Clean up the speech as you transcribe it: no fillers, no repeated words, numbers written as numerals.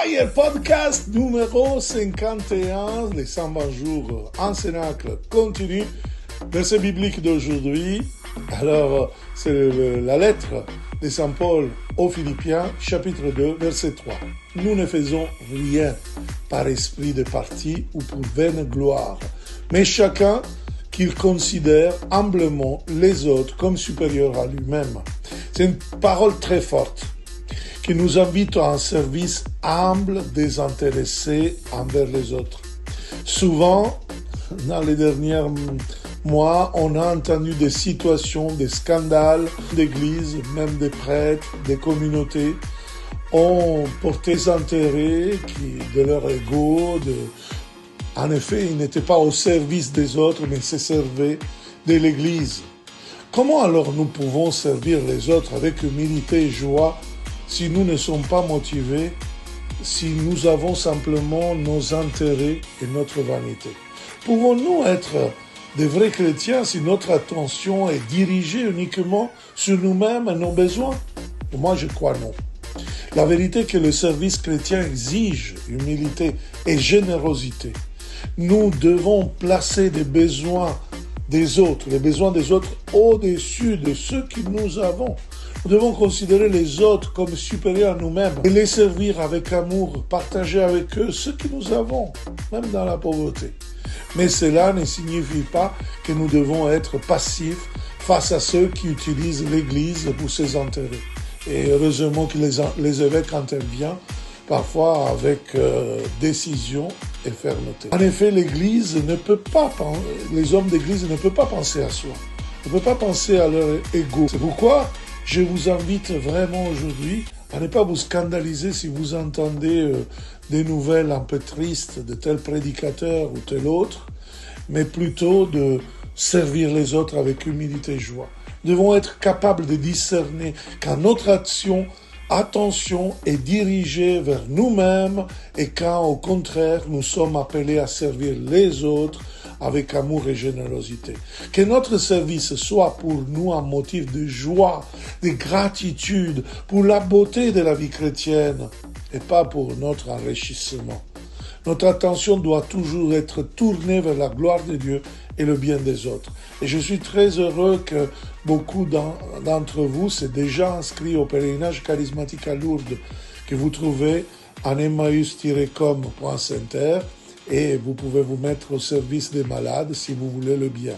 Fire Podcast numéro 51, les 120 jours en Cénacle continue. Verset biblique d'aujourd'hui, alors c'est la lettre de Saint Paul aux Philippiens, chapitre 2, verset 3. Nous ne faisons rien par esprit de parti ou pour vaine gloire, mais chacun qu'il considère humblement les autres comme supérieurs à lui-même. C'est une parole très forte qui nous invite à un service humble, désintéressé envers les autres. Souvent, dans les derniers mois, on a entendu des situations, des scandales d'églises, même des prêtres, des communautés, ont porté des intérêts de leur ego. En effet, ils n'étaient pas au service des autres, mais se servaient de l'Église. Comment alors nous pouvons servir les autres avec humilité et joie si nous ne sommes pas motivés, si nous avons simplement nos intérêts et notre vanité? Pouvons-nous être des vrais chrétiens si notre attention est dirigée uniquement sur nous-mêmes et nos besoins? Moi, je crois non. La vérité est que le service chrétien exige humilité et générosité. Nous devons placer les besoins des autres au-dessus de ceux que nous avons. Nous devons considérer les autres comme supérieurs à nous-mêmes et les servir avec amour, partager avec eux ce que nous avons, même dans la pauvreté. Mais cela ne signifie pas que nous devons être passifs face à ceux qui utilisent l'Église pour ses intérêts. Et heureusement que les évêques interviennent parfois avec décision et fermeté. En effet, les hommes d'Église ne peuvent pas penser à soi, ne peuvent pas penser à leur ego. C'est pourquoi je vous invite vraiment aujourd'hui à ne pas vous scandaliser si vous entendez des nouvelles un peu tristes de tel prédicateur ou tel autre, mais plutôt de servir les autres avec humilité et joie. Nous devons être capables de discerner quand notre attention est dirigée vers nous-mêmes et quand, au contraire, nous sommes appelés à servir les autres avec amour et générosité. Que notre service soit pour nous un motif de joie, de gratitude, pour la beauté de la vie chrétienne et pas pour notre enrichissement. Notre attention doit toujours être tournée vers la gloire de Dieu et le bien des autres. Et je suis très heureux que beaucoup d'entre vous s'est déjà inscrits au pèlerinage charismatique à Lourdes que vous trouvez en emmaüs-com.center et vous pouvez vous mettre au service des malades si vous voulez le bien.